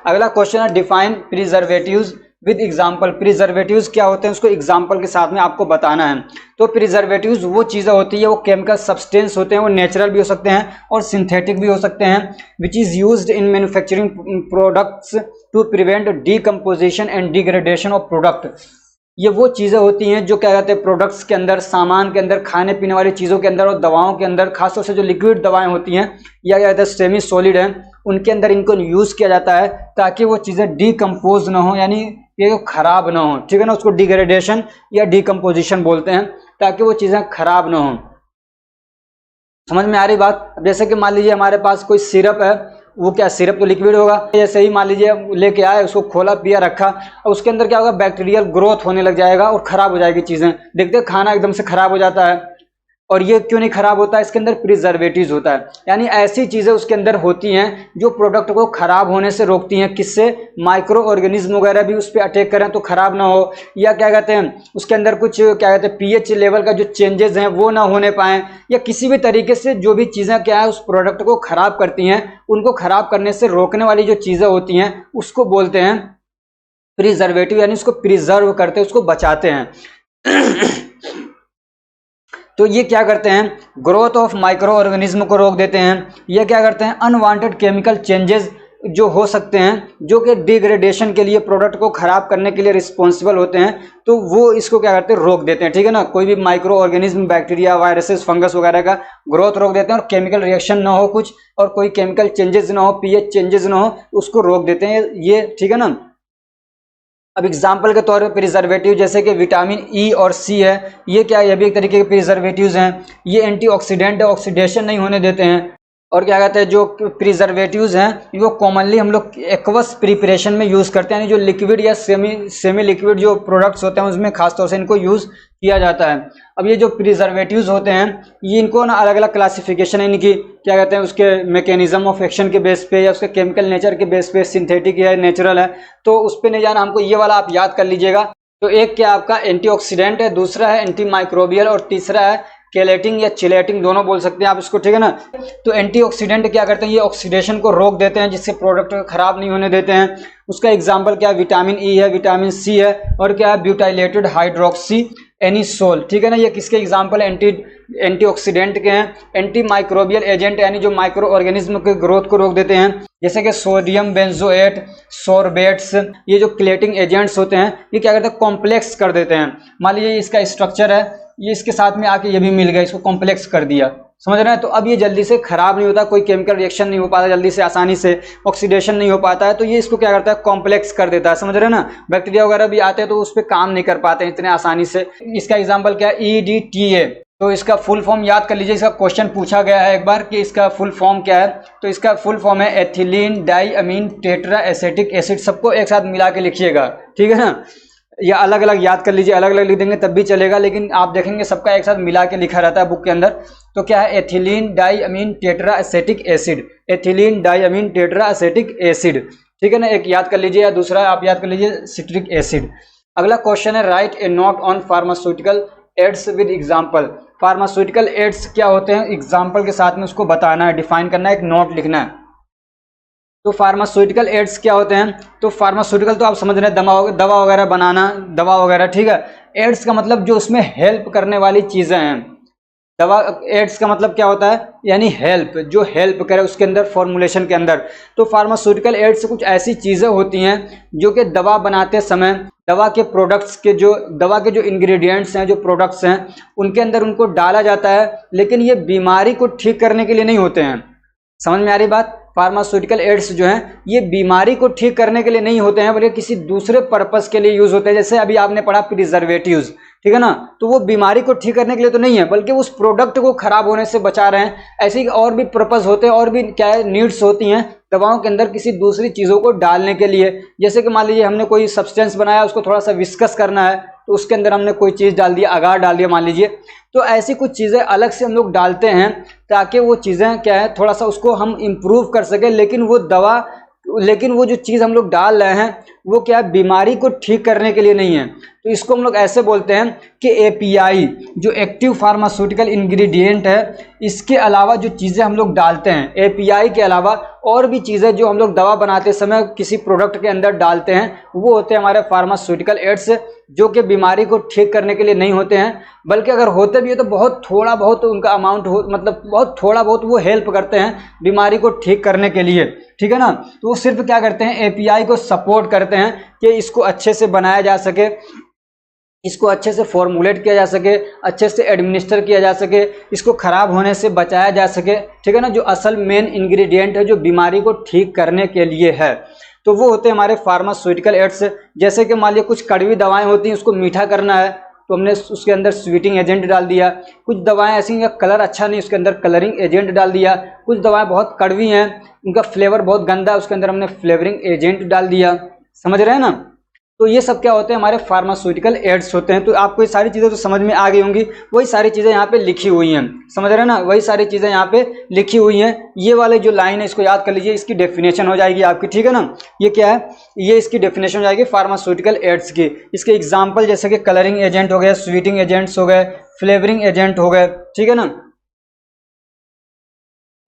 अगला क्वेश्चन है define preservatives with example. Preservatives क्या होते हैं उसको एग्जाम्पल के साथ में आपको बताना है। तो प्रिजर्वेटिव्स वो चीज़ें होती है, वो केमिकल सब्सटेंस होते हैं, वो नेचुरल भी हो सकते हैं और सिंथेटिक भी हो सकते हैं, which is used in manufacturing products to prevent decomposition and degradation of product. ये वो चीज़ें होती हैं जो क्या कहते हैं प्रोडक्ट्स के अंदर, सामान के अंदर, खाने पीने वाली चीज़ों के अंदर और दवाओं के अंदर, खासतौर से जो लिक्विड दवाएं होती हैं या क्या कहते हैं सेमी सॉलिड हैं, उनके अंदर इनको यूज़ किया जाता है ताकि वो चीज़ें डीकम्पोज ना हो, यानी ये खराब ना हो, ठीक है ना। उसको डिग्रेडेशन या डीकम्पोजिशन बोलते हैं, ताकि वो चीज़ें खराब ना हो। समझ में आ रही बात। जैसे कि मान लीजिए हमारे पास कोई सिरप है, वो क्या सिरप तो लिक्विड होगा, जैसे ही मान लीजिए लेके आए, उसको खोला, पिया, रखा, और उसके अंदर क्या होगा, बैक्टीरियल ग्रोथ होने लग जाएगा और खराब हो जाएगी चीज़ें। देखते खाना एकदम से खराब हो जाता है। और ये क्यों नहीं खराब होता है, इसके अंदर प्रिजर्वेटिव्स होता है, यानी ऐसी चीज़ें उसके अंदर होती हैं जो प्रोडक्ट को खराब होने से रोकती हैं। किससे? माइक्रो ऑर्गेनिज्म वगैरह भी उस पर अटैक करें तो खराब ना हो, या क्या कहते हैं उसके अंदर कुछ क्या कहते हैं पीएच लेवल का जो चेंजेस हैं वो ना होने पाएँ, या किसी भी तरीके से जो भी चीज़ें क्या है उस प्रोडक्ट को खराब करती हैं, उनको खराब करने से रोकने वाली जो चीज़ें होती हैं उसको बोलते हैं प्रिजर्वेटिव, यानी उसको प्रिजर्व करते हैं, उसको बचाते हैं। तो ये क्या करते हैं, ग्रोथ ऑफ माइक्रो ऑर्गेनिज्म को रोक देते हैं। ये क्या करते हैं, अनवांटेड केमिकल चेंजेस जो हो सकते हैं, जो कि डिग्रेडेशन के लिए, प्रोडक्ट को खराब करने के लिए रिस्पॉन्सिबल होते हैं, तो वो इसको क्या करते हैं, रोक देते हैं, ठीक है ना। कोई भी micro organism, bacteria, viruses, fungus वगैरह का ग्रोथ रोक देते हैं, और केमिकल रिएक्शन ना हो कुछ, और कोई केमिकल चेंजेस ना हो, पीएच चेंजेस ना हो, उसको रोक देते हैं ये, ठीक है ना। अब एग्जाम्पल के तौर पे प्रिजर्वेटिव जैसे कि विटामिन ई और सी है, ये क्या है, ये भी एक तरीके के प्रिजर्वेटिव्स हैं। ये एंटीऑक्सीडेंट है, ऑक्सीडेशन नहीं होने देते हैं। और क्या कहते हैं जो प्रिजर्वेटिव्स हैं वो कॉमनली हम लोग एक्वस प्रिपरेशन में यूज़ करते हैं, यानी जो लिक्विड या सेमी लिक्विड जो प्रोडक्ट्स होते हैं उसमें खासतौर से इनको यूज़ किया जाता है। अब ये जो प्रिजर्वेटिव्स होते हैं, ये इनको ना अलग अलग क्लासिफिकेशन है इनकी, क्या कहते हैं उसके मैकेनिज्म ऑफ एक्शन के बेस पे, या उसके केमिकल नेचर के बेस पे, सिंथेटिक है, नेचुरल है, तो उस पर नहीं जाना, हमको ये वाला आप याद कर लीजिएगा। तो एक क्या आपका एंटीऑक्सीडेंट है, दूसरा है एंटी माइक्रोबियल, और तीसरा है केलेटिंग या चिलेटिंग, दोनों बोल सकते हैं आप इसको, ठीक है ना। तो एंटीऑक्सीडेंट क्या करते हैं, ये ऑक्सीडेशन को रोक देते हैं, जिससे प्रोडक्ट खराब नहीं होने देते हैं। उसका एग्जांपल क्या है, विटामिन ई है, विटामिन सी है, और क्या है ब्यूटाइलेटेड हाइड्रोक्सी एनिसोल, ठीक है ना। ये किसके एग्जांपल एंटीऑक्सीडेंट के हैं। एंटी माइक्रोबियल एजेंट, यानी जो माइक्रो ऑर्गेनिज्म के ग्रोथ को रोक देते हैं, जैसे कि सोडियम बेंजोएट, सोरबेट्स, ये जो क्लेटिंग एजेंट्स होते हैं, ये क्या करते हैं, कॉम्प्लेक्स कर देते हैं। मान लीजिए इसका स्ट्रक्चर है, ये इसके साथ में आके ये भी मिल गया, इसको कॉम्प्लेक्स कर दिया, समझ रहे हैं। तो अब ये जल्दी से खराब नहीं होता, कोई केमिकल रिएक्शन नहीं हो पाता जल्दी से, आसानी से ऑक्सीडेशन नहीं हो पाता है, तो ये इसको क्या करता है, कॉम्प्लेक्स कर देता है, समझ रहे हैं ना। बैक्टीरिया वगैरह भी आते हैं तो उस पर काम नहीं कर पाते हैं इतने आसानी से। इसका एग्जाम्पल क्या है, EDTA। तो इसका फुल फॉर्म याद कर लीजिए, इसका क्वेश्चन पूछा गया है एक बार कि इसका फुल फॉर्म क्या है। तो इसका फुल फॉर्म है ethylene diamine tetra acetic acid. सबको एक साथ मिला के लिखिएगा, ठीक है ना, या अलग अलग याद कर लीजिए, अलग अलग लिख देंगे तब भी चलेगा, लेकिन आप देखेंगे सबका एक साथ मिला के लिखा रहता है बुक के अंदर। तो क्या है, ethylene diamine tetra acetic acid, ethylene diamine tetra acetic acid, ठीक है ना, एक याद कर लीजिए, या दूसरा आप याद कर लीजिए सिट्रिक एसिड। अगला क्वेश्चन है right a note on pharmaceutical ads with example. Pharmaceutical ads क्या होते हैं, एग्जाम्पल के साथ में उसको बताना है, डिफाइन करना है, एक नोट लिखना है। तो फार्मास्यूटिकल एड्स क्या होते हैं, तो फार्मास्यूटिकल तो आप समझ रहे हैं दवा वगैरह बनाना, दवा वगैरह, ठीक है। एड्स का मतलब जो उसमें हेल्प करने वाली चीज़ें हैं। दवा एड्स का मतलब क्या होता है, यानी हेल्प, जो हेल्प करे उसके अंदर फॉर्मुलेशन के अंदर। तो फार्मास्यूटिकल एड्स कुछ ऐसी चीज़ें होती हैं जो कि दवा बनाते समय दवा के प्रोडक्ट्स के दवा के जो इंग्रेडिएंट्स हैं, जो प्रोडक्ट्स हैं, उनके अंदर उनको डाला जाता है, लेकिन ये बीमारी को ठीक करने के लिए नहीं होते हैं। समझ में आ रही बात। फार्मास्यूटिकल एड्स जो हैं ये बीमारी को ठीक करने के लिए नहीं होते हैं, बल्कि किसी दूसरे पर्पस के लिए यूज होते हैं। जैसे अभी आपने पढ़ा प्रिजर्वेटिव्स, ठीक है ना, तो वो बीमारी को ठीक करने के लिए तो नहीं है, बल्कि उस प्रोडक्ट को खराब होने से बचा रहे हैं। ऐसे ही और भी पर्पस होते हैं, और भी क्या है, नीड्स होती हैं दवाओं के अंदर किसी दूसरी चीज़ों को डालने के लिए। जैसे कि मान लीजिए हमने कोई सब्सटेंस बनाया, उसको थोड़ा सा विस्कस करना है, तो उसके अंदर हमने कोई चीज़ डाल दिया, अगार डाल दिया मान लीजिए। तो ऐसी कुछ चीज़ें अलग से हम लोग डालते हैं ताकि वो चीज़ें क्या है, थोड़ा सा उसको हम इम्प्रूव कर सकें। लेकिन वो जो चीज़ हम लोग डाल रहे हैं वो क्या है, बीमारी को ठीक करने के लिए नहीं है। तो इसको हम लोग ऐसे बोलते हैं कि एपीआई, जो एक्टिव फार्मास्यूटिकल इंग्रेडिएंट है, इसके अलावा जो चीज़ें हम लोग डालते हैं एपीआई के अलावा, और भी चीज़ें जो हम लोग दवा बनाते समय किसी प्रोडक्ट के अंदर डालते हैं, वो होते हैं हमारे फार्मास्यूटिकल एड्स, जो कि बीमारी को ठीक करने के लिए नहीं होते हैं, बल्कि अगर होते भी है तो बहुत थोड़ा बहुत उनका अमाउंट हो, मतलब बहुत थोड़ा बहुत वो हेल्प करते हैं बीमारी को ठीक करने के लिए, ठीक है ना। तो वो सिर्फ क्या करते हैं, एपीआई को सपोर्ट करते हैं कि इसको अच्छे से बनाया जा सके, इसको अच्छे से फॉर्मुलेट किया जा सके, अच्छे से एडमिनिस्टर किया जा सके, इसको खराब होने से बचाया जा सके, ठीक है ना। जो असल मेन इंग्रेडिएंट है जो बीमारी को ठीक करने के लिए है, तो वो होते हैं हमारे फार्मास्यूटिकल एड्स। जैसे कि मान लिया कुछ कड़वी दवाएं होती हैं, उसको मीठा करना है तो हमने उसके अंदर स्वीटिंग एजेंट डाल दिया। कुछ दवाएं ऐसी हैं कलर अच्छा नहीं, उसके अंदर कलरिंग एजेंट डाल दिया। कुछ दवाएं बहुत कड़वी हैं, उनका फ्लेवर बहुत गंदा है, उसके अंदर हमने फ्लेवरिंग एजेंट डाल दिया। समझ रहे हैं ना। तो ये सब क्या होते हैं, हमारे फार्मास्यूटिकल एड्स होते हैं। तो आपको ये सारी चीज़ें तो समझ में आ गई होंगी, वही सारी चीज़ें यहाँ पे लिखी हुई हैं, समझ रहे हैं ना, वही सारी चीज़ें यहाँ पे लिखी हुई हैं। ये वाले जो लाइन है इसको याद कर लीजिए, इसकी डेफिनेशन हो जाएगी आपकी, ठीक है ना। ये क्या है, ये इसकी डेफिनेशन हो जाएगी फार्मास्यूटिकल एड्स की। इसके एग्जाम्पल जैसे कि कलरिंग एजेंट हो गए, स्वीटिंग एजेंट्स हो गए, फ्लेवरिंग एजेंट हो गए, ठीक है ना।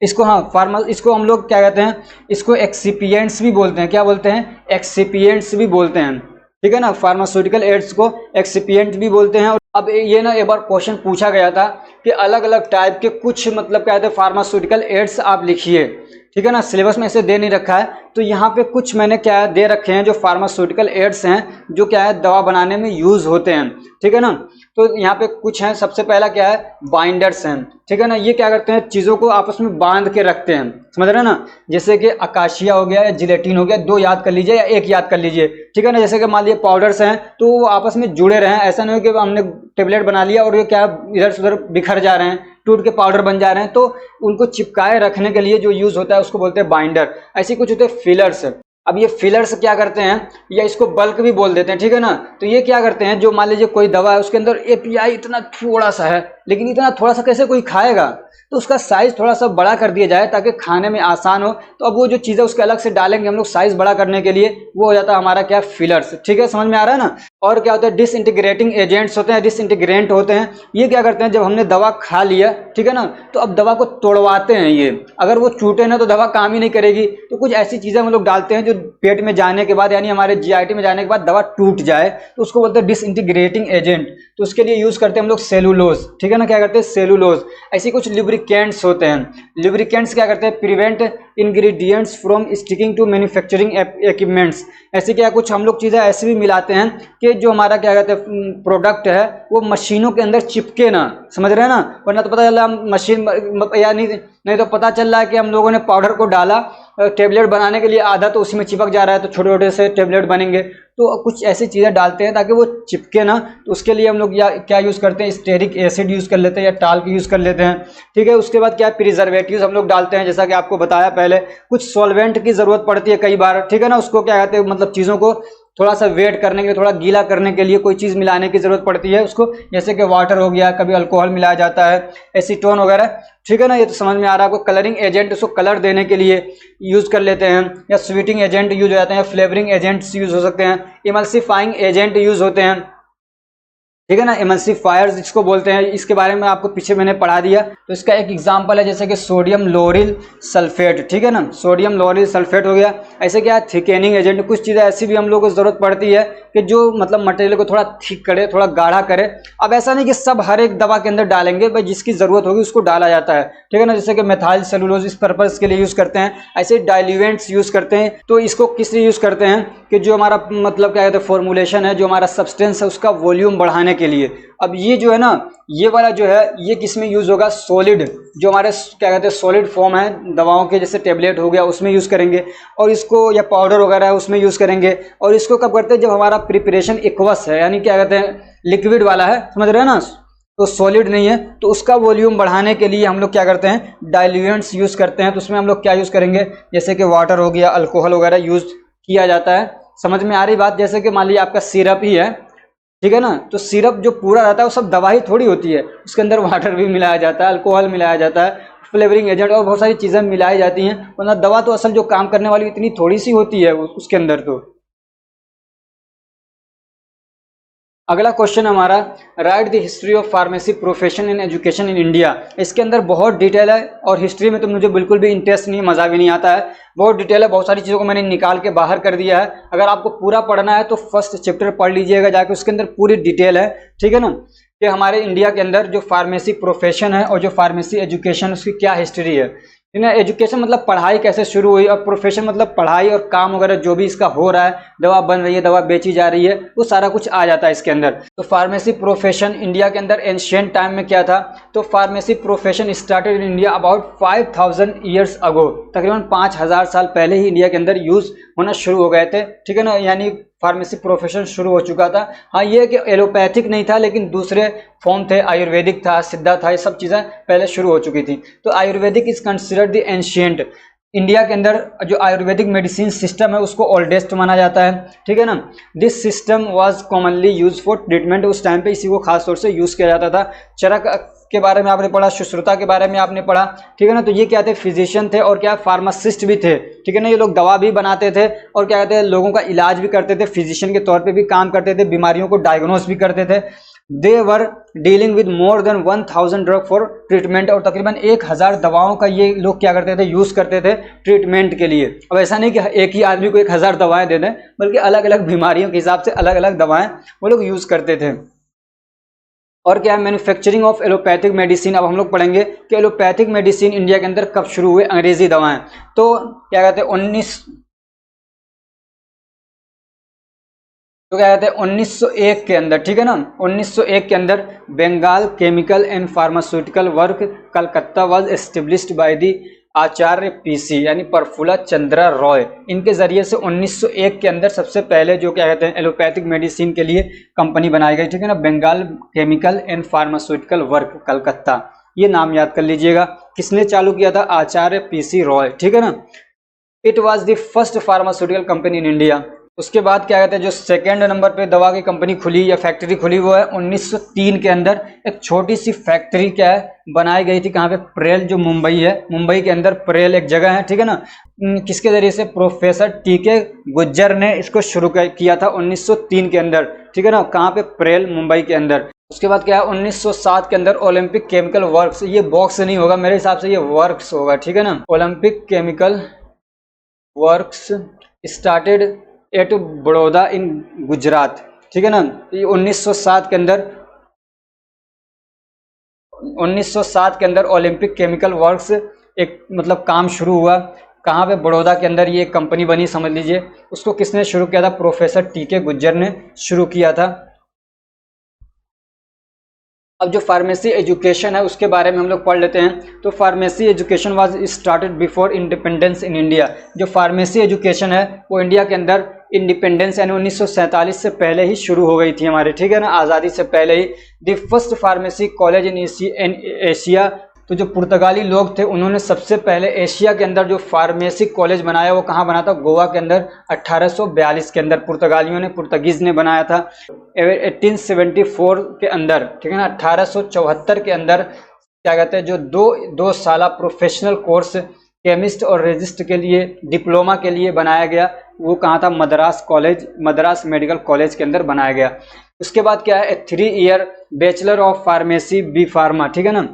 इसको इसको हम लोग क्या कहते हैं, इसको एक्सिपिएंट्स भी बोलते हैं। क्या बोलते हैं, एक्सिपिएंट्स भी बोलते हैं, ठीक है ना। फार्मास्यूटिकल एड्स को एक्सिपिएंट भी बोलते हैं। और अब ये ना एक बार क्वेश्चन पूछा गया था कि अलग अलग टाइप के कुछ मतलब क्या कहते हैं फार्मास्यूटिकल एड्स आप लिखिए, ठीक है ना। सिलेबस में ऐसे दे नहीं रखा है, तो यहाँ पे कुछ मैंने क्या दे रखे हैं जो फार्मास्यूटिकल एड्स हैं, जो क्या है दवा बनाने में यूज होते हैं, ठीक है ना। तो यहाँ पे कुछ हैं, सबसे पहला क्या है, बाइंडर्स हैं, ठीक है ना। ये क्या करते हैं, चीज़ों को आपस में बांध के रखते हैं, समझ रहे हैं ना। जैसे कि अकाशिया हो गया या जिलेटिन हो गया, दो याद कर लीजिए या एक याद कर लीजिए, ठीक है ना। जैसे कि मान लीजिए पाउडर्स हैं तो वो आपस में जुड़े रहें, ऐसा नहीं हो कि हमने टेबलेट बना लिया और ये क्या इधर से उधर बिखर जा रहे हैं, टूट के पाउडर बन जा रहे हैं। तो उनको चिपकाए रखने के लिए जो यूज होता है उसको बोलते हैं बाइंडर। ऐसे कुछ होते हैं फिलर्स। अब ये फिलर्स क्या करते हैं, या इसको बल्क भी बोल देते हैं, ठीक है ना। तो ये क्या करते हैं, जो मान लीजिए कोई दवा है उसके अंदर एपीआई इतना थोड़ा सा है, लेकिन इतना थोड़ा सा कैसे कोई खाएगा, तो उसका साइज थोड़ा सा बड़ा कर दिया जाए ताकि खाने में आसान हो। तो अब वो जो चीज़ें उसके अलग से डालेंगे हम लोग साइज बड़ा करने के लिए, वो हो जाता है हमारा क्या, फिलर्स, ठीक है, समझ में आ रहा है ना। और क्या होता है, डिसइंटीग्रेटिंग एजेंट्स होते हैं, डिसइंटीग्रेंट होते हैं। ये क्या करते हैं, जब हमने दवा खा लिया, ठीक है ना, तो अब दवा को तोड़वाते हैं। ये अगर वो टूटे ना तो दवा काम ही नहीं करेगी। तो कुछ ऐसी चीज़ें हम लोग डालते हैं जो पेट में जाने के बाद यानी हमारे जीआईटी में जाने के बाद दवा टूट जाए, तो उसको बोलते हैं डिसइंटीग्रेटिंग एजेंट। तो उसके लिए यूज करते हैं हम लोग सेलुलोज, ठीक है ना। क्या करते हैं, सेलुलोज। ऐसी कुछ लुब्रिकेंट्स होते हैं। लुब्रिकेंट्स क्या करते हैं, prevent ingredients from sticking to manufacturing equipments. ऐसे क्या कुछ हम लोग चीज़ें ऐसी भी मिलाते हैं कि जो हमारा क्या कहते हैं प्रोडक्ट है वो मशीनों के अंदर चिपके ना, समझ रहे हैं ना। वरना तो पता चला हम मशीन या नहीं तो पता चल रहा है कि हम लोगों ने पाउडर को डाला टेबलेट बनाने के लिए, आधा तो उसी में चिपक जा रहा है, तो छोटे छोटे से टेबलेट बनेंगे। तो कुछ ऐसी चीज़ें डालते हैं ताकि वो चिपके ना। तो उसके लिए हम लोग या क्या यूज़ करते हैं, स्टेरिक एसिड यूज़ कर लेते हैं या टाल्क यूज़ कर लेते हैं, ठीक है। उसके बाद क्या प्रिजर्वेटिव्स हम लोग डालते हैं, जैसा कि आपको बताया पहले। कुछ सॉल्वेंट की ज़रूरत पड़ती है कई बार, ठीक है ना। उसको क्या कहते हैं, मतलब चीज़ों को थोड़ा सा वेट करने के लिए, थोड़ा गीला करने के लिए कोई चीज़ मिलाने की ज़रूरत पड़ती है उसको, जैसे कि वाटर हो गया, कभी अल्कोहल मिलाया जाता है, एसीटोन वगैरह, ठीक है ना। ये तो समझ में आ रहा है आपको। कलरिंग एजेंट उसको कलर देने के लिए यूज़ कर लेते हैं, या स्वीटिंग एजेंट यूज हो जाते हैं, फ्लेवरिंग एजेंट्स यूज़ हो सकते हैं, इमल्सिफाइंग एजेंट यूज़ होते हैं, ठीक है ना। इमल्सिफायर्स इसको बोलते हैं। इसके बारे में आपको पीछे मैंने पढ़ा दिया। तो इसका एक एग्जांपल है जैसे कि सोडियम लोरिल सल्फेट, ठीक है ना। सोडियम लोरिल सल्फेट हो गया। ऐसे क्या है, थिकेनिंग एजेंट। कुछ चीज़ें ऐसी भी हम लोग को ज़रूरत पड़ती है कि जो मतलब मटेरियल को थोड़ा थिक करे, थोड़ा गाढ़ा करे। अब ऐसा नहीं कि सब हर एक दवा के अंदर डालेंगे, भाई जिसकी ज़रूरत होगी उसको डाला जाता है, ठीक है ना। जैसे कि मेथाइल सेलुलोज इस पर्पज़ के लिए यूज़ करते हैं, ऐसे डाइल्यूएंट्स यूज़ करते हैं। तो इसको किस लिए यूज़ करते हैं कि जो हमारा मतलब क्या कहते हैं फॉर्मुलेशन है, जो हमारा सब्सटेंस है उसका वॉल्यूम बढ़ाने के लिए। अब ये जो है ना, ये वाला जो है ये किस में यूज होगा, सॉलिड, जो हमारे क्या कहते हैं सॉलिड फॉर्म है दवाओं के, जैसे टेबलेट हो गया उसमें यूज करेंगे, और इसको या पाउडर वगैरह है उसमें यूज करेंगे। और इसको कब करते हैं, जब हमारा प्रिपरेशन एक्वस है, यानी क्या कहते हैं लिक्विड वाला है, समझ रहे हैं ना, तो सॉलिड नहीं है, तो उसका वॉल्यूम बढ़ाने के लिए हम लोग क्या करते हैं, डाइल्यूएंट्स यूज करते हैं। तो उसमें हम लोग क्या यूज करेंगे, जैसे कि वाटर हो गया, अल्कोहल वगैरह यूज किया जाता है। समझ में आ रही बात। जैसे कि मान लीजिए आपका सिरप ही है, ठीक है ना, तो सिरप जो पूरा रहता है वो सब दवा ही थोड़ी होती है, उसके अंदर वाटर भी मिलाया जाता है, अल्कोहल मिलाया जाता है, फ्लेवरिंग एजेंट और बहुत सारी चीज़ें मिलाई जाती हैं। वरना दवा तो असल जो काम करने वाली इतनी थोड़ी सी होती है उसके अंदर तो। अगला क्वेश्चन हमारा, right the history of pharmacy profession in education in India. इसके अंदर बहुत डिटेल है और हिस्ट्री में तो मुझे बिल्कुल भी इंटरेस्ट नहीं, मजा भी नहीं आता है, बहुत डिटेल है, बहुत सारी चीज़ों को मैंने निकाल के बाहर कर दिया है। अगर आपको पूरा पढ़ना है तो फर्स्ट चैप्टर पढ़ लीजिएगा जाके, उसके अंदर पूरी डिटेल है, ठीक है ना, कि हमारे इंडिया के अंदर जो फार्मेसी प्रोफेशन है और जो फार्मेसी एजुकेशन उसकी क्या हिस्ट्री है। एजुकेशन मतलब पढ़ाई कैसे शुरू हुई, और प्रोफेशन मतलब पढ़ाई और काम वगैरह जो भी इसका हो रहा है, दवा बन रही है, दवा बेची जा रही है, वो सारा कुछ आ जाता है इसके अंदर। तो फार्मेसी प्रोफेशन इंडिया के अंदर एंशिएंट टाइम में क्या था, तो pharmacy profession started in India about 5000 years ago, तकरीबन 5000 साल पहले ही इंडिया के अंदर यूज होना शुरू हो गए थे, ठीक है ना, यानी फार्मेसी प्रोफेशन शुरू हो चुका था। हाँ, ये कि एलोपैथिक नहीं था, लेकिन दूसरे फॉर्म थे, आयुर्वेदिक था, सिद्धा था, ये सब चीज़ें पहले शुरू हो चुकी थी। तो Ayurvedic is considered the ancient, India के अंदर जो आयुर्वेदिक मेडिसिन सिस्टम है उसको ओल्डेस्ट माना जाता है, ठीक है ना। This system was commonly use for treatment, उस टाइम पे इसी को खास तौर से यूज किया जाता था। चरक के बारे में आपने पढ़ा, सुश्रुता के बारे में आपने पढ़ा, ठीक है ना। तो ये क्या थे, फिजिशियन थे और क्या फार्मासिस्ट भी थे, ठीक है ना। ये लोग दवा भी बनाते थे और क्या कहते हैं, लोगों का इलाज भी करते थे, फिजिशियन के तौर पे भी काम करते थे, बीमारियों को डायग्नोस भी करते थे। They were dealing with more than 1000 drug for treatment, और तकरीबन 1000 दवाओं का ये लोग क्या करते थे, यूज करते थे ट्रीटमेंट के लिए। अब ऐसा नहीं कि एक ही आदमी को 1000 दवाएं दे दें, बल्कि अलग अलग बीमारियों के हिसाब से अलग अलग दवाएं वो लोग यूज करते थे। और क्या है, मैन्युफैक्चरिंग ऑफ एलोपैथिक मेडिसिन। अब हम लोग पढ़ेंगे कि एलोपैथिक मेडिसिन इंडिया के अंदर कब शुरू हुए, अंग्रेजी दवाएं। तो क्या कहते हैं 1901 के अंदर, ठीक है ना, 1901 के अंदर Bengal chemical and pharmaceutical work Calcutta was established by the Acharya PC, यानी प्रफुल्ल चंद्र रॉय। इनके जरिए से 1901 के अंदर सबसे पहले जो क्या कहते हैं एलोपैथिक मेडिसिन के लिए कंपनी बनाई गई, ठीक है ना, Bengal chemical and pharmaceutical work Calcutta, ये नाम याद कर लीजिएगा। किसने चालू किया था, आचार्य पीसी रॉय, ठीक है ना। It was the first pharmaceutical company in India. उसके बाद क्या कहते हैं, जो सेकेंड नंबर पे दवा की कंपनी खुली या फैक्ट्री खुली वो है 1903 के अंदर। एक छोटी सी फैक्ट्री क्या है बनाई गई थी, कहाँ पे, प्रेल, जो मुंबई है, मुंबई के अंदर प्रेल एक जगह है, ठीक है ना। किसके जरिए से, प्रोफेसर टीके गुज्जर ने इसको शुरू किया था 1903 के अंदर, ठीक है ना, कहाँ पे, प्रेल, मुंबई के अंदर। उसके बाद क्या है 1907 के अंदर ओलंपिक केमिकल वर्क्स, ये बॉक्स नहीं होगा मेरे हिसाब से, ये वर्क्स होगा, ठीक है ना, Olympic chemical works started at Baroda in Gujarat, ठीक है ना। 1907 के अंदर 1907 के अंदर ओलंपिक केमिकल वर्क्स एक मतलब काम शुरू हुआ, कहाँ पे, बड़ौदा के अंदर ये कंपनी बनी, समझ लीजिए। उसको किसने शुरू किया था, प्रोफेसर टीके गुज्जर ने शुरू किया था। अब जो फार्मेसी एजुकेशन है उसके बारे में हम लोग पढ़ लेते हैं। तो pharmacy education was started before independence in India. जो फार्मेसी एजुकेशन है वो इंडिया के अंदर इंडिपेंडेंस यानी 1947 से पहले ही शुरू हो गई थी हमारे, ठीक है ना, आज़ादी से पहले ही। The first pharmacy college in Asia. तो जो पुर्तगाली लोग थे उन्होंने सबसे पहले एशिया के अंदर जो फार्मेसी कॉलेज बनाया वो कहाँ बना था, गोवा के अंदर 1842 के अंदर पुर्तगालियों ने, पुर्तगीज ने बनाया था। 1874 के अंदर, ठीक है ना, 1874 के अंदर क्या कहते हैं, जो दो साला प्रोफेशनल कोर्स केमिस्ट और रेजिस्ट के लिए, डिप्लोमा के लिए बनाया गया, वो कहाँ था, Madras college, Madras medical college के अंदर बनाया गया। उसके बाद क्या है, 3 year bachelor of pharmacy B pharma, ठीक है ना।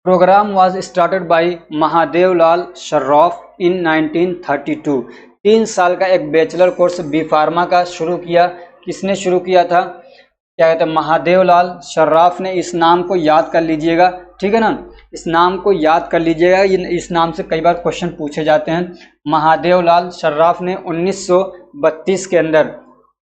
Program was started by Mahadev Lal Sharaf in 1932। 3 साल का एक बैचलर कोर्स बी फार्मा का शुरू किया, किसने शुरू किया था, क्या कहते हैं, महादेव लाल शर्राफ ने। इस नाम को याद कर लीजिएगा, ठीक है ना, इस नाम को याद कर लीजिएगा, इस नाम से कई बार क्वेश्चन पूछे जाते हैं। महादेव लाल शर्राफ ने 1932 के अंदर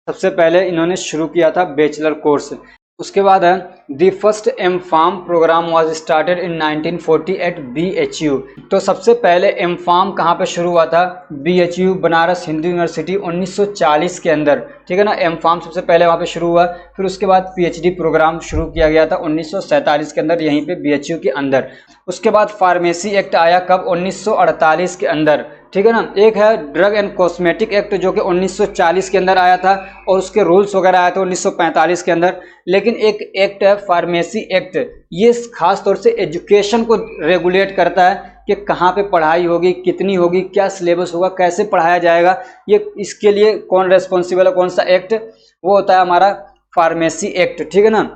सबसे पहले इन्होंने शुरू किया था बैचलर कोर्स। उसके बाद है the first M pharm program was started in 1940 at BHU। तो सबसे पहले एम फार्म कहाँ पे शुरू हुआ था, BHU बनारस हिंदू यूनिवर्सिटी 1940 के अंदर, ठीक है ना। एम फार्म सबसे पहले वहाँ पे शुरू हुआ, फिर उसके बाद PhD प्रोग्राम शुरू किया गया था 1947 के अंदर यहीं पे BHU के अंदर। उसके बाद फार्मेसी एक्ट आया कब, 1948 के अंदर, ठीक है ना। एक है ड्रग एंड कॉस्मेटिक एक्ट जो कि 1940 के अंदर आया था और उसके रूल्स वगैरह आया था 1945 के अंदर। लेकिन एक एक्ट है फार्मेसी एक्ट, ये खास तौर से एजुकेशन को रेगुलेट करता है कि कहाँ पे पढ़ाई होगी, कितनी होगी, क्या सिलेबस होगा, कैसे पढ़ाया जाएगा, ये इसके लिए कौन रेस्पॉन्सिबल है, कौन सा एक्ट, वो होता है हमारा फार्मेसी एक्ट, ठीक है ना।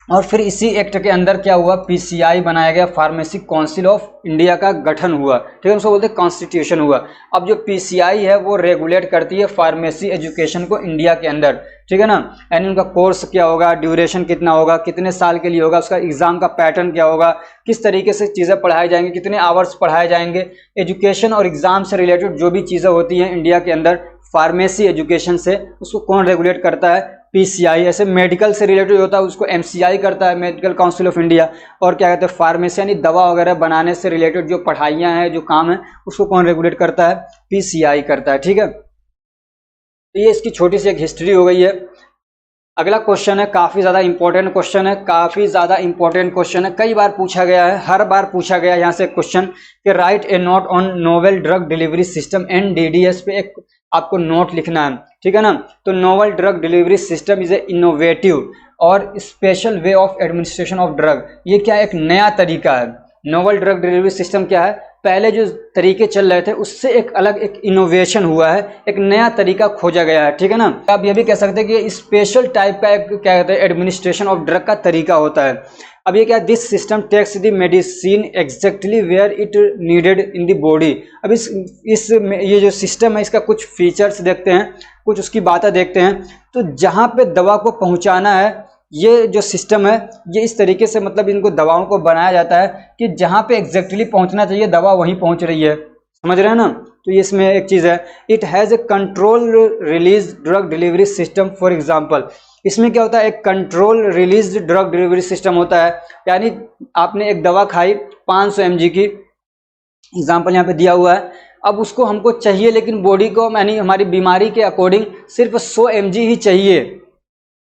और फिर इसी एक्ट के अंदर क्या हुआ, पीसीआई बनाया गया, फार्मेसी काउंसिल ऑफ इंडिया का गठन हुआ, ठीक है, उसको बोलते हैं कॉन्स्टिट्यूशन हुआ। अब जो पीसीआई है वो रेगुलेट करती है फार्मेसी एजुकेशन को इंडिया के अंदर, ठीक है ना। यानी उनका कोर्स क्या होगा, ड्यूरेशन कितना होगा, कितने साल के लिए होगा, उसका एग्जाम का पैटर्न क्या होगा, किस तरीके से चीज़ें पढ़ाई जाएंगी, कितने आवर्स पढ़ाए जाएंगे, एजुकेशन और एग्जाम से रिलेटेड जो भी चीज़ें होती हैं इंडिया के अंदर फार्मेसी एजुकेशन से, उसको कौन रेगुलेट करता है, पीसीआई। ऐसे मेडिकल से रिलेटेड होता है उसको एमसीआई करता है, मेडिकल काउंसिल ऑफ इंडिया। और क्या कहते हैं, फार्मेसी यानी दवा वगैरह बनाने से रिलेटेड जो पढ़ाइयाँ हैं, जो काम है, उसको कौन रेगुलेट करता है, पीसीआई करता है, ठीक है। तो ये इसकी छोटी सी एक हिस्ट्री हो गई है। अगला क्वेश्चन है, काफ़ी ज़्यादा इंपॉर्टेंट क्वेश्चन है, काफ़ी ज़्यादा इंपॉर्टेंट क्वेश्चन है, कई बार पूछा गया है, हर बार पूछा गया है यहाँ से क्वेश्चन कि write a note on novel drug delivery system NDDS पे एक आपको नोट लिखना है, ठीक है ना। तो novel drug delivery system is a innovative और special way of administration of drug. ये क्या एक नया तरीका है, नोवेल ड्रग डिलीवरी सिस्टम क्या है, पहले जो तरीके चल रहे थे उससे एक अलग एक इनोवेशन हुआ है, एक नया तरीका खोजा गया है, ठीक है ना। आप ये भी कह सकते हैं कि स्पेशल टाइप का एक क्या कहते हैं एडमिनिस्ट्रेशन ऑफ ड्रग का तरीका होता है। अब ये क्या, this system takes the medicine exactly where it needed in the body. अब ये जो सिस्टम है इसका कुछ फीचर्स देखते हैं, कुछ उसकी बातें देखते हैं। तो जहाँ पे दवा को पहुँचाना है, ये जो सिस्टम है ये इस तरीके से मतलब इनको दवाओं को बनाया जाता है कि जहाँ पे एग्जैक्टली पहुँचना चाहिए दवा वहीं पहुँच रही है, समझ रहे हैं ना। तो ये इसमें एक चीज़ है, it has a control release drug delivery system. For example इसमें क्या होता है, एक control release drug delivery system होता है, यानी आपने एक दवा खाई 500 mg की, एग्जाम्पल यहाँ पे दिया हुआ है। अब उसको हमको चाहिए लेकिन बॉडी को यानी हमारी बीमारी के अकॉर्डिंग सिर्फ 100 mg ही चाहिए,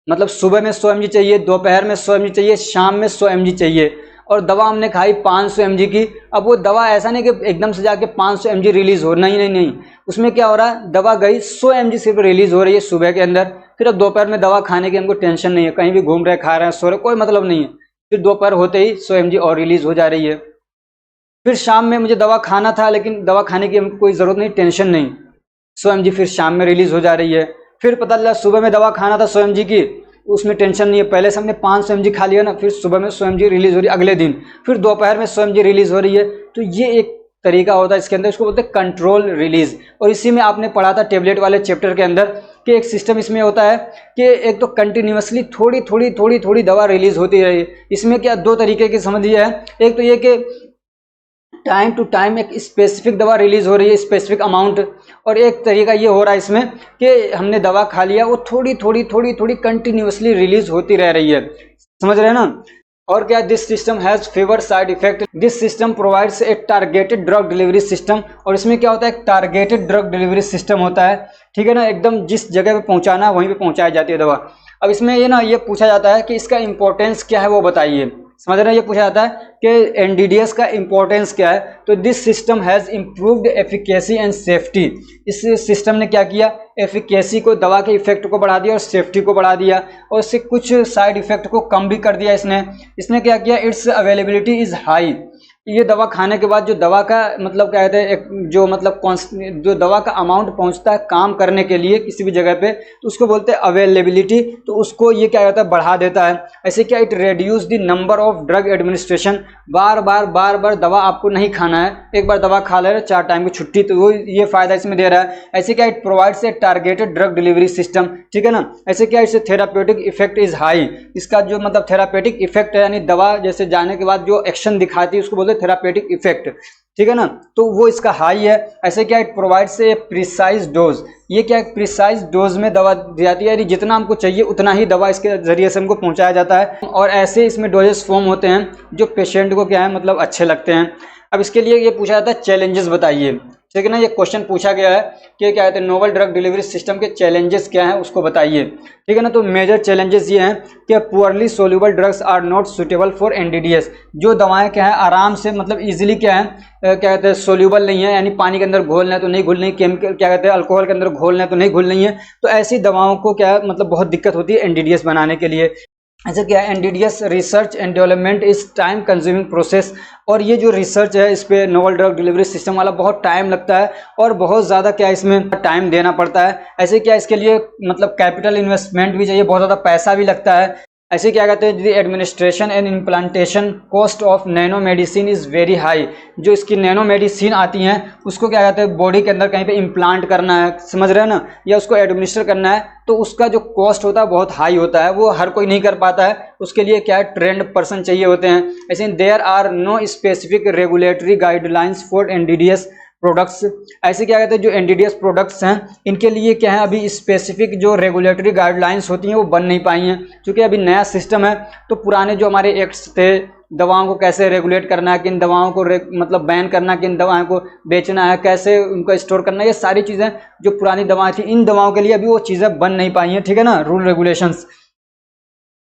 मतलब सुबह में 100 mg चाहिए, दोपहर में 100 mg चाहिए, शाम में 100 mg चाहिए। और दवा हमने खाई 500 mg की। अब वो दवा ऐसा नहीं कि एकदम से जाके 500 mg रिलीज हो, नहीं, उसमें क्या हो रहा है, दवा गई 100 mg सिर्फ रिलीज हो रही है सुबह के अंदर। फिर अब दोपहर में दवा खाने की हमको टेंशन नहीं है, कहीं भी घूम रहे, खा रहे हैं, सो रहे, कोई मतलब नहीं है, फिर दोपहर होते ही 100 mg और रिलीज हो जा रही है। फिर शाम में मुझे दवा खाना था लेकिन दवा खाने की हमको कोई ज़रूरत नहीं, टेंशन नहीं, 100 mg फिर शाम में रिलीज हो जा रही है। फिर पता चला सुबह में दवा खाना था 100 mg की, उसमें टेंशन नहीं है, पहले से हमने 500 mg खा लिया ना, फिर सुबह में 100 mg रिलीज हो रही है अगले दिन, फिर दोपहर में 100 mg रिलीज हो रही है। तो ये एक तरीका होता है इसके अंदर, इसको बोलते हैं कंट्रोल रिलीज। और इसी में आपने पढ़ा था टेबलेट वाले चैप्टर के अंदर कि एक सिस्टम इसमें होता है कि एक तो कंटिन्यूसली थोड़ी दवा रिलीज होती रही। इसमें क्या दो तरीके की समझिए है, एक तो ये कि टाइम टू टाइम एक स्पेसिफिक दवा रिलीज हो रही है, स्पेसिफिक अमाउंट, और एक तरीका ये हो रहा है इसमें कि हमने दवा खा लिया, वो थोड़ी कंटिन्यूसली रिलीज होती रह रही है, समझ रहे हैं ना। और क्या, this system has favour side effect, this system provides a targeted drug delivery system. और इसमें क्या होता है, एक टारगेटेड ड्रग डिलीवरी सिस्टम होता है, ठीक है ना, एकदम जिस जगह पे पहुंचाना है वहीं पे पहुंचाई जाती है दवा। अब इसमें ये पूछा जाता है कि इसका इंपॉर्टेंस क्या है वो बताइए, समझ रहे हैं, ये पूछा जाता है कि एनडीडीएस का इंपॉर्टेंस क्या है। तो this system has improved efficacy and safety. इस सिस्टम ने क्या किया, एफिकेसी को, दवा के इफेक्ट को बढ़ा दिया और सेफ्टी को बढ़ा दिया, और इससे कुछ साइड इफेक्ट को कम भी कर दिया इसने क्या किया, इट्स अवेलेबिलिटी इज हाई। ये दवा खाने के बाद जो दवा का मतलब क्या कहते हैं, एक जो मतलब जो दवा का अमाउंट पहुंचता है काम करने के लिए किसी भी जगह पे, तो उसको बोलते हैं अवेलेबिलिटी। तो उसको ये क्या कहता है, बढ़ा देता है। ऐसे क्या, it reduce the number of drug administration. बार बार दवा आपको नहीं खाना है, एक बार दवा खा ले रहे 4 टाइम की छुट्टी, तो वो ये फायदा इसमें दे रहा है। ऐसे क्या, it provides a targeted drug delivery system, ठीक है ना। ऐसे क्या, इससे थेरापेटिक इफेक्ट इज हाई। इसका जो मतलब थेरापेटिक इफेक्ट है, यानी दवा जैसे जाने के बाद जो एक्शन दिखाती है उसको बोलते हैं थेरापेटिक इफेक्ट, ठीक है ना, तो वो इसका हाई है। ऐसे क्या, it provides a precise dose. ये क्या, प्रिसाइज डोज में दवा दी जाती है, यानी जितना हमको चाहिए उतना ही दवा इसके जरिए से हमको पहुंचाया जाता है। और ऐसे इसमें डोजेस फॉर्म होते हैं जो पेशेंट को क्या है मतलब अच्छे लगते हैं। अब इसके लिए ये पूछा जाता है चैलेंजेस बताइए, ठीक है ना। ये क्वेश्चन पूछा गया है कि क्या कहते हैं, नोवेल ड्रग डिलीवरी सिस्टम के चैलेंजेस क्या हैं उसको बताइए, ठीक है ना। तो मेजर चैलेंजेस ये हैं कि poorly soluble drugs are not suitable for NDDS. जो दवाएं क्या है आराम से मतलब इजीली क्या है क्या कहते हैं सोल्यूबल नहीं है, यानी पानी के अंदर घोलना है तो नहीं घुल नहीं, केमिकल क्या कहते हैं अल्कोहल के अंदर घोलना है तो नहीं घुल नहीं है, तो ऐसी दवाओं को क्या है मतलब बहुत दिक्कत होती है एनडीडीएस बनाने के लिए। ऐसे क्या है, NDDS research and development is time consuming process, और ये जो रिसर्च है इस पे नोवल ड्रग डिलीवरी सिस्टम वाला बहुत टाइम लगता है और बहुत ज़्यादा क्या इसमें टाइम देना पड़ता है। ऐसे क्या इसके लिए मतलब कैपिटल इन्वेस्टमेंट भी चाहिए, बहुत ज़्यादा पैसा भी लगता है। ऐसे क्या कहते हैं, the administration and implantation cost of nano medicine is very high. जो इसकी नैनो मेडिसिन आती हैं उसको क्या कहते हैं, बॉडी के अंदर कहीं पे इम्प्लांट करना है, समझ रहे हैं ना, या उसको एडमिनिस्टर करना है, तो उसका जो कॉस्ट होता है बहुत हाई होता है, वो हर कोई नहीं कर पाता है। उसके लिए क्या है, ट्रेंड पर्सन चाहिए होते हैं। ऐसे there are no specific regulatory guidelines for NDDS products. ऐसे क्या कहते हैं, जो एनडीडीएस प्रोडक्ट्स हैं इनके लिए क्या है, अभी स्पेसिफिक जो रेगुलेटरी गाइडलाइंस होती हैं वो बन नहीं पाई हैं, क्योंकि अभी नया सिस्टम है। तो पुराने जो हमारे एक्ट्स थे, दवाओं को कैसे रेगुलेट करना है, किन दवाओं को मतलब बैन करना, किन दवाओं को बेचना है, कैसे उनको स्टोर करना है, ये सारी चीज़ें जो पुरानी दवाएं थी, इन दवाओं के लिए अभी वो चीज़ें बन नहीं पाई हैं, ठीक है ना, रूल रेगुलेशंस।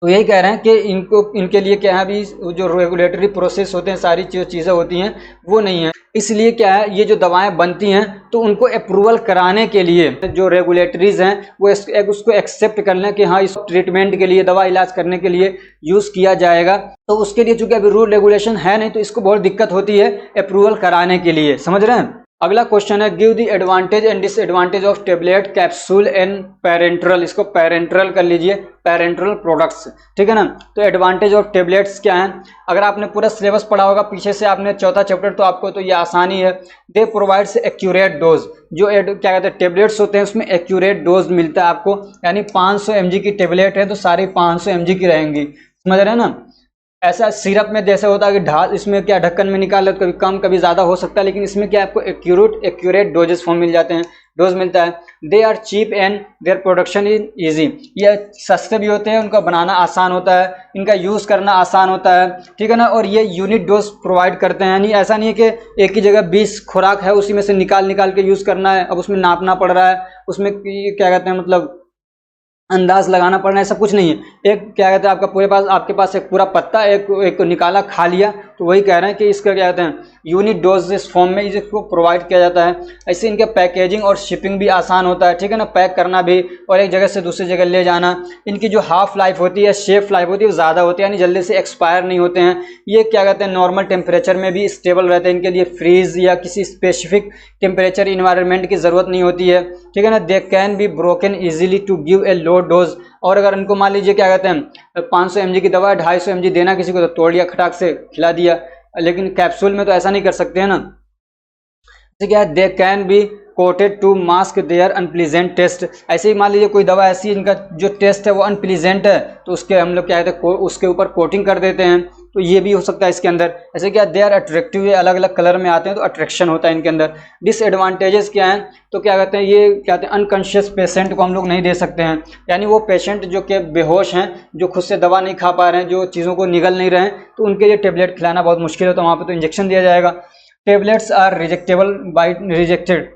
तो यही कह रहे हैं कि इनको इनके लिए क्या है, अभी जो रेगुलेटरी प्रोसेस होते हैं, सारी जो चीज़ें होती हैं वो नहीं है। इसलिए क्या है, ये जो दवाएं बनती हैं तो उनको अप्रूवल कराने के लिए जो रेगुलेटरीज हैं वो उसको एक्सेप्ट कर लें कि हाँ इस ट्रीटमेंट के लिए, दवा इलाज करने के लिए यूज़ किया जाएगा। तो उसके लिए चूंकि अभी रूल रेगुलेशन है नहीं, तो इसको बहुत दिक्कत होती है अप्रूवल कराने के लिए, समझ रहे हैं। अगला क्वेश्चन है, give the advantage and disadvantage of tablet, capsule and parenteral. इसको पेरेंट्रल कर लीजिए, पेरेंट्रल प्रोडक्ट्स, ठीक है ना। तो एडवांटेज ऑफ टेबलेट्स क्या है, अगर आपने पूरा सिलेबस पढ़ा होगा पीछे से, आपने चौथा चैप्टर, तो आपको तो ये आसानी है। दे प्रोवाइड्स एक्यूरेट डोज, जो क्या कहते हैं टेबलेट्स होते हैं उसमें एक्यूरेट डोज मिलता है आपको, यानी 500 mg की टेबलेट है तो सारी 500 mg की रहेंगी, समझ रहे हैं ना। ऐसा सिरप में जैसे होता है कि ढाल, इसमें क्या ढक्कन में निकाल, कभी कम कभी ज़्यादा हो सकता है, लेकिन इसमें क्या आपको एक्यूरेट डोजेस फॉर्म मिल जाते हैं, डोज मिलता है। They are cheap and their production is easy, ये सस्ते भी होते हैं, उनका बनाना आसान होता है, इनका यूज़ करना आसान होता है, ठीक है ना। और ये यूनिट डोज प्रोवाइड करते हैं, यानी ऐसा नहीं है कि एक ही जगह 20 खुराक है उसी में से निकाल निकाल के यूज़ करना है, अब उसमें नापना पड़ रहा है, उसमें क्या कहते हैं मतलब अंदाज लगाना पड़ना, ऐसा कुछ नहीं है। एक क्या कहते हैं, आपके पास एक पूरा पत्ता, एक को निकाला खा लिया, तो वही कह रहे हैं कि इसका क्या कहते हैं यूनिट डोज इस फॉर्म में इसको प्रोवाइड किया जाता है। ऐसे इनके पैकेजिंग और शिपिंग भी आसान होता है, ठीक है ना, पैक करना भी और एक जगह से दूसरी जगह ले जाना। इनकी जो हाफ लाइफ होती है, शेफ लाइफ होती है, वो ज़्यादा होती है, यानी जल्दी से एक्सपायर नहीं होते हैं। ये क्या कहते हैं नॉर्मल टेम्परेचर में भी स्टेबल रहते हैं, इनके लिए फ्रीज या किसी स्पेसिफिक टेम्परेचर इन्वायरमेंट की ज़रूरत नहीं होती है, ठीक है ना। They can be broken easily to give a low dose, और अगर इनको मान लीजिए क्या कहते हैं 500 mg की दवा 250 mg देना किसी को, तो तोड़ लिया खटाक से खिला दिया, लेकिन कैप्सूल में तो ऐसा नहीं कर सकते हैं ना। जैसे क्या है, they can be coated to mask their unpleasant taste. ऐसे ही मान लीजिए कोई दवा ऐसी है इनका जो टेस्ट है वो अनप्लीजेंट है, तो उसके हम लोग क्या कहते हैं उसके ऊपर कोटिंग कर देते हैं, तो ये भी हो सकता है इसके अंदर। ऐसे क्या दे आर अट्रैक्टिव, ये अलग अलग कलर में आते हैं तो अट्रैक्शन होता है इनके अंदर। डिसएडवांटेजेस क्या हैं, तो क्या कहते हैं ये क्या कहते हैं अनकॉन्शियस पेशेंट को हम लोग नहीं दे सकते हैं, यानी वो पेशेंट जो कि बेहोश हैं, जो खुद से दवा नहीं खा पा रहे हैं, जो चीज़ों को निगल नहीं रहे हैं, तो उनके लिए टेबलेट खिलाना बहुत मुश्किल है, तो वहाँ पर तो इंजेक्शन दिया जाएगा। Tablets are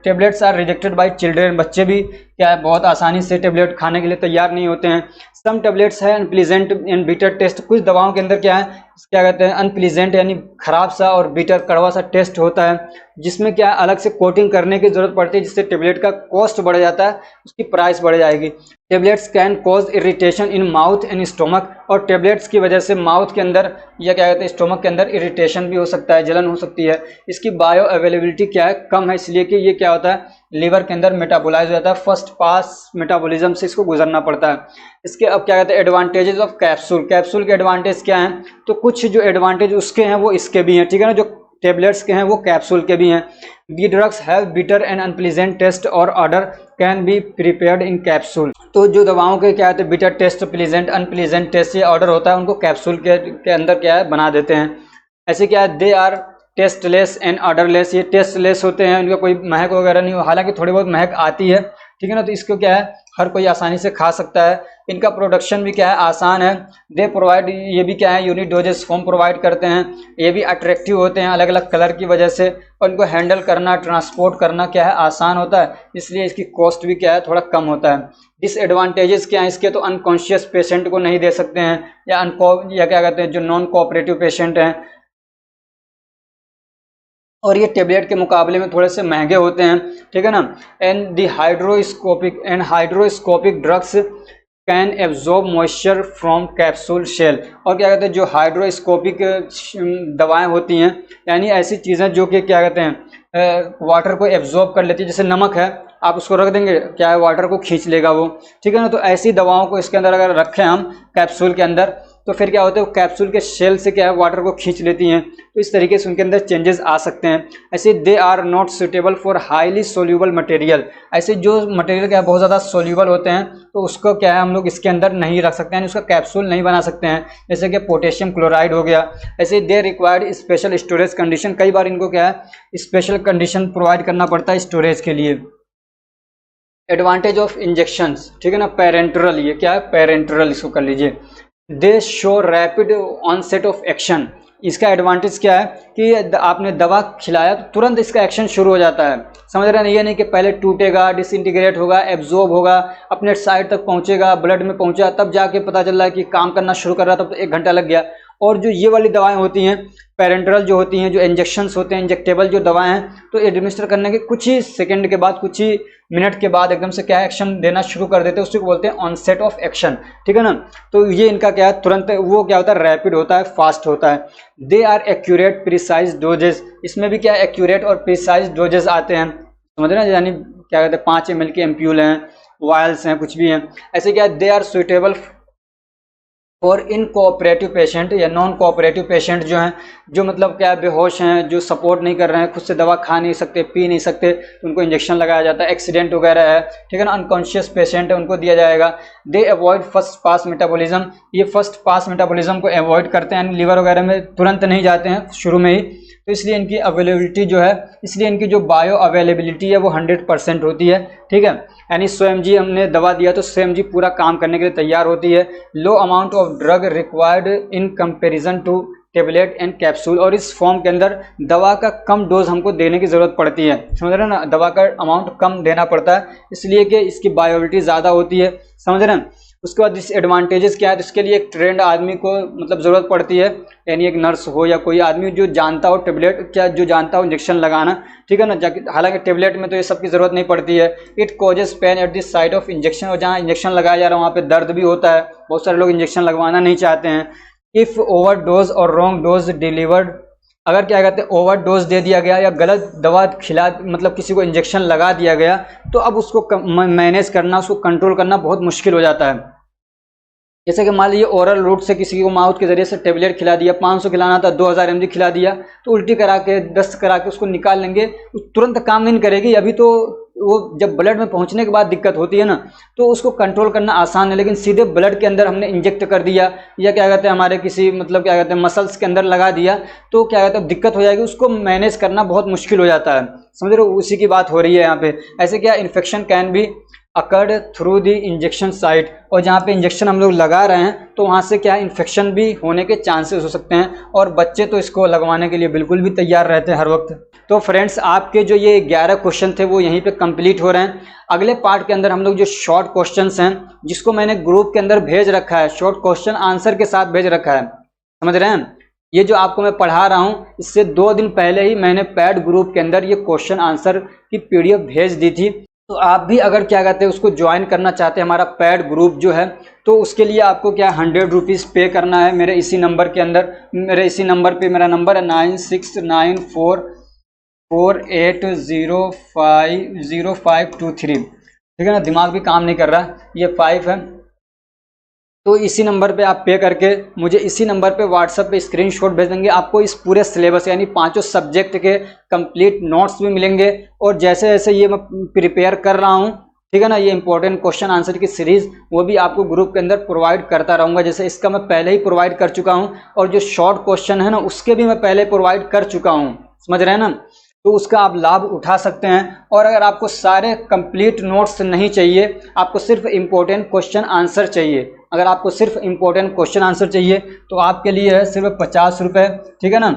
tablets are rejected by children, बच्चे भी क्या है बहुत आसानी से टेबलेट खाने के लिए तैयार नहीं होते हैं। सम टेबलेट्स है अनप्लीजेंट एंड बिटर टेस्ट, कुछ दवाओं के अंदर क्या है क्या कहते हैं अनप्लीजेंट यानी खराब सा और बिटर कड़वा सा टेस्ट होता है, जिसमें क्या है अलग से कोटिंग करने की जरूरत पड़ती है, जिससे टेबलेट का कॉस्ट बढ़ जाता है, उसकी प्राइस बढ़ जाएगी। Tablets can cause irritation in mouth and stomach, और टेबलेट्स की वजह से माउथ के अंदर या क्या कहते हैं स्टोमक के अंदर इरिटेशन भी हो सकता है, जलन हो सकती है। इसकी बायो अवेलेबिलिटी क्या है कम है, इसलिए कि ये क्या होता है लीवर के अंदर मेटाबोलाइज हो जाता है, फर्स्ट पास मेटाबॉलिज्म से इसको गुजरना पड़ता है। इसके अब क्या कहते हैं एडवांटेजेस ऑफ कैप्सूल, कैप्सूल के एडवांटेज क्या हैं, तो कुछ जो एडवांटेज उसके हैं वो इसके भी हैं, ठीक है ना, जो टेबलेट्स के हैं वो कैप्सूल के भी हैं। The drugs have bitter and unpleasant taste और odour can be prepared in capsule, तो जो दवाओं के क्या है bitter taste, pleasant unpleasant taste या ऑर्डर होता है उनको कैप्सूल के अंदर क्या है बना देते हैं। ऐसे क्या है they are tasteless and odourless, ये टेस्टलेस होते हैं, इनका कोई महक वगैरह नहीं हो, हालांकि थोड़ी बहुत महक आती है, ठीक है ना, तो इसको क्या है हर कोई आसानी से खा सकता है। इनका प्रोडक्शन भी क्या है आसान है। दे प्रोवाइड, ये भी क्या है यूनिट डोजेस फॉर्म प्रोवाइड करते हैं, ये भी अट्रैक्टिव होते हैं अलग अलग कलर की वजह से, और इनको हैंडल करना ट्रांसपोर्ट करना क्या है आसान होता है, इसलिए इसकी कॉस्ट भी क्या है थोड़ा कम होता है। डिसएडवांटेजेस क्या है इसके, तो अनकॉन्शियस पेशेंट को नहीं दे सकते हैं, या क्या कहते हैं जो नॉन कोऑपरेटिव पेशेंट हैं, और ये टेबलेट के मुकाबले में थोड़े से महंगे होते हैं, ठीक है ना। And hygroscopic drugs can absorb moisture from capsule shell. और क्या कहते हैं जो हाइड्रोस्कोपिक दवाएं होती हैं, यानी ऐसी चीज़ें जो कि क्या कहते हैं वाटर को एब्जॉर्ब कर लेती है, जैसे नमक है आप उसको रख देंगे क्या है वाटर को खींच लेगा वो, ठीक है ना। तो ऐसी दवाओं को इसके अंदर अगर रखें हम कैप्सूल के अंदर, तो फिर क्या होता है कैप्सूल के शेल से क्या है वाटर को खींच लेती हैं, तो इस तरीके से उनके अंदर चेंजेस आ सकते हैं। ऐसे they are not suitable for highly soluble material, ऐसे जो मटेरियल क्या है बहुत ज़्यादा सोल्यूबल होते हैं तो उसको क्या है हम लोग इसके अंदर नहीं रख सकते हैं, उसका कैप्सूल नहीं बना सकते हैं, जैसे कि पोटेशियम क्लोराइड हो गया। ऐसे they required special storage condition, कई बार इनको क्या है स्पेशल कंडीशन प्रोवाइड करना पड़ता है स्टोरेज के लिए। एडवांटेज ऑफ इंजेक्शंस, ठीक है ना, पेरेंटरल, ये क्या है पेरेंटरल इसको कर लीजिए। They show rapid onset of action, इसका एडवांटेज क्या है कि आपने दवा खिलाया तो तुरंत इसका एक्शन शुरू हो जाता है, समझ रहे हैं। ये नहीं कि पहले टूटेगा, डिसइंटीग्रेट होगा, एब्जॉर्ब होगा, अपने साइड तक पहुंचेगा, ब्लड में पहुंचा, तब जाके पता चल रहा है कि काम करना शुरू कर रहा था, तब तो 1 घंटा लग गया। और जो ये वाली दवाएं होती हैं पेरेंटरल जो होती हैं, जो इंजेक्शंस होते हैं, इंजेक्टेबल जो दवाएं हैं, तो एडमिनिस्टर करने के कुछ ही सेकंड के बाद, कुछ ही मिनट के बाद एकदम से क्या एक्शन देना शुरू कर देते हैं, उसको बोलते हैं ऑनसेट ऑफ एक्शन, ठीक है ना। तो ये इनका क्या है तुरंत वो क्या होता है रैपिड होता है, फास्ट होता है। They are accurate precise doses, इसमें भी क्या एक्यूरेट और प्रिसाइज डोजेस आते हैं, समझ रहे हैं, यानी क्या कहते हैं 5 ml के एम्प्यूल हैं, वायल्स हैं, कुछ भी हैं। ऐसे क्या दे आर सुइटेबल और इन कोऑपरेटिव पेशेंट या नॉन कोऑपरेटिव पेशेंट जो हैं, जो मतलब क्या बेहोश हैं, जो सपोर्ट नहीं कर रहे हैं, खुद से दवा खा नहीं सकते, पी नहीं सकते, तो उनको इंजेक्शन लगाया जाता है। एक्सीडेंट वगैरह है, ठीक है ना, अनकॉन्शियस पेशेंट है, उनको दिया जाएगा। दे अवॉइड फर्स्ट पास मेटाबॉलिज्म, ये फर्स्ट पास मेटाबॉलिज्म को अवॉइड करते हैं, लिवर वगैरह में तुरंत नहीं जाते हैं शुरू में ही, तो इसलिए इनकी अवेलेबिलिटी जो है, इसलिए इनकी जो बायो अवेलेबिलिटी है वो 100% होती है, ठीक है। यानी 100 mg हमने दवा दिया तो 100 mg पूरा काम करने के लिए तैयार होती है। Low amount of drug required in comparison to tablet and capsule, और इस फॉर्म के अंदर दवा का कम डोज हमको देने की ज़रूरत पड़ती है, समझ रहे हैं ना, दवा का अमाउंट कम देना पड़ता है इसलिए कि इसकी बायोबिलिटी ज़्यादा होती है, समझ रहे हैं। उसके बाद डिसएडवांटेजेस क्या है, तो इसके लिए एक ट्रेंड आदमी को मतलब ज़रूरत पड़ती है, यानी एक नर्स हो या कोई आदमी जो जानता हो टेबलेट क्या, जो जानता हो इंजेक्शन लगाना, ठीक है ना। हालांकि टेबलेट में तो ये सब की ज़रूरत नहीं पड़ती है। It causes pen at the site of injection, और जहाँ इंजेक्शन लगाया जा रहा है वहाँ पे दर्द भी होता है, बहुत सारे लोग इंजेक्शन लगवाना नहीं चाहते हैं। इफ़ ओवर डोज और रॉन्ग डोज डिलीवर्ड, अगर क्या कहते हैं ओवर डोज दे दिया गया या गलत दवा खिला मतलब किसी को इंजेक्शन लगा दिया गया, तो अब उसको मैनेज करना, उसको कंट्रोल करना बहुत मुश्किल हो जाता है। जैसे कि मान लीजिए ओरल रूट से किसी को माउथ के जरिए से टेबलेट खिला दिया, 500 खिलाना था 2000 mg खिला दिया, तो उल्टी करा के दस्त करा के उसको निकाल लेंगे, तुरंत काम नहीं करेगी। अभी तो वो जब ब्लड में पहुंचने के बाद दिक्कत होती है ना, तो उसको कंट्रोल करना आसान है, लेकिन सीधे ब्लड के अंदर हमने इंजेक्ट कर दिया या क्या कहते हैं हमारे किसी मतलब क्या कहते हैं मसल्स के अंदर लगा दिया, तो क्या कहते हैं दिक्कत हो जाएगी, उसको मैनेज करना बहुत मुश्किल हो जाता है, समझ रहे हो, उसी की बात हो रही है यहाँ पे। ऐसे क्या इन्फेक्शन कैन भी occurred through the injection site, और जहाँ पे इंजेक्शन हम लोग लगा रहे हैं तो वहाँ से क्या इन्फेक्शन भी होने के चांसेस हो सकते हैं, और बच्चे तो इसको लगवाने के लिए बिल्कुल भी तैयार रहते हैं हर वक्त। तो फ्रेंड्स आपके जो ये 11 क्वेश्चन थे वो यहीं पे कंप्लीट हो रहे हैं। अगले पार्ट के अंदर हम लोग जो शॉर्ट क्वेश्चंस हैं, जिसको मैंने ग्रुप के अंदर भेज रखा है, शॉर्ट क्वेश्चन आंसर के साथ भेज रखा है, समझ रहे हैं। ये जो आपको मैं पढ़ा रहा हूँ, इससे 2 दिन पहले ही मैंने पैड ग्रुप के अंदर ये क्वेश्चन आंसर की PDF भेज दी थी। तो आप भी अगर क्या कहते हैं उसको ज्वाइन करना चाहते हैं हमारा पैड ग्रुप जो है, तो उसके लिए आपको क्या 100 रुपीज़ पे करना है मेरे इसी नंबर के अंदर। मेरे इसी नंबर पे मेरा नंबर है 969448050523, ठीक है ना, दिमाग भी काम नहीं कर रहा, ये 5 है। तो इसी नंबर पे आप पे करके मुझे इसी नंबर पे व्हाट्सएप पे स्क्रीनशॉट भेज देंगे, आपको इस पूरे सिलेबस यानी 5 सब्जेक्ट के कंप्लीट नोट्स भी मिलेंगे। और जैसे जैसे ये मैं प्रिपेयर कर रहा हूँ, ठीक है ना, ये इंपॉर्टेंट क्वेश्चन आंसर की सीरीज वो भी आपको ग्रुप के अंदर प्रोवाइड करता रहूँगा। जैसे इसका मैं पहले ही प्रोवाइड कर चुका हूँ, और जो शॉर्ट क्वेश्चन है ना उसके भी मैं पहले प्रोवाइड कर चुका हूँ, समझ रहे हैं ना, तो उसका आप लाभ उठा सकते हैं। और अगर आपको सारे कंप्लीट नोट्स नहीं चाहिए, आपको सिर्फ इम्पोर्टेंट क्वेश्चन आंसर चाहिए, अगर आपको सिर्फ इम्पोर्टेंट क्वेश्चन आंसर चाहिए तो आपके लिए है सिर्फ 50 रुपये, ठीक है ना।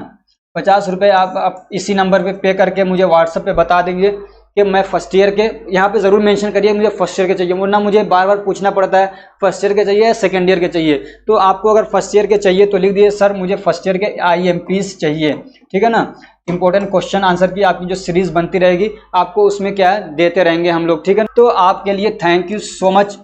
50 रुपये आप इसी नंबर पे करके मुझे व्हाट्सएप पे बता देंगे कि मैं फर्स्ट ईयर के, यहाँ पे ज़रूर मेंशन करिए मुझे फर्स्ट ईयर के चाहिए, वरना मुझे बार बार पूछना पड़ता है फर्स्ट ईयर के चाहिए या सेकेंड ईयर के चाहिए। तो आपको अगर फर्स्ट ईयर के चाहिए तो लिख दीजिए सर मुझे फर्स्ट ईयर के IMPs चाहिए, ठीक है ना। इंपॉर्टेंट क्वेश्चन आंसर की आपकी जो सीरीज बनती रहेगी, आपको उसमें क्या है देते रहेंगे हम लोग, ठीक है। तो आपके लिए thank you so much.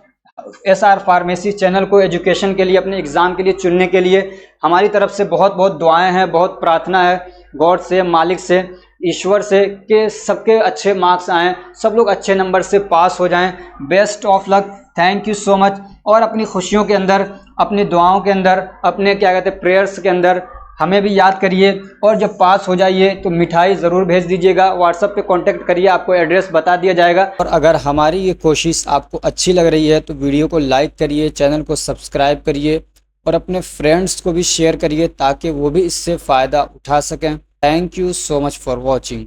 SR pharmacy channel को एजुकेशन के लिए, अपने एग्ज़ाम के लिए चुनने के लिए हमारी तरफ से बहुत बहुत दुआएं हैं, बहुत प्रार्थना है गॉड से, मालिक से, ईश्वर से कि सबके अच्छे मार्क्स आएँ, सब लोग अच्छे नंबर से पास हो जाएं। Best of luck, thank you so much. और अपनी खुशियों के अंदर, अपनी दुआओं के अंदर, अपने क्या कहते हैं प्रेयर्स के अंदर हमें भी याद करिए। और जब पास हो जाइए तो मिठाई ज़रूर भेज दीजिएगा, व्हाट्सएप पे कांटेक्ट करिए, आपको एड्रेस बता दिया जाएगा। और अगर हमारी ये कोशिश आपको अच्छी लग रही है तो वीडियो को लाइक करिए, चैनल को सब्सक्राइब करिए और अपने फ्रेंड्स को भी शेयर करिए ताकि वो भी इससे फ़ायदा उठा सकें। Thank you so much for watching.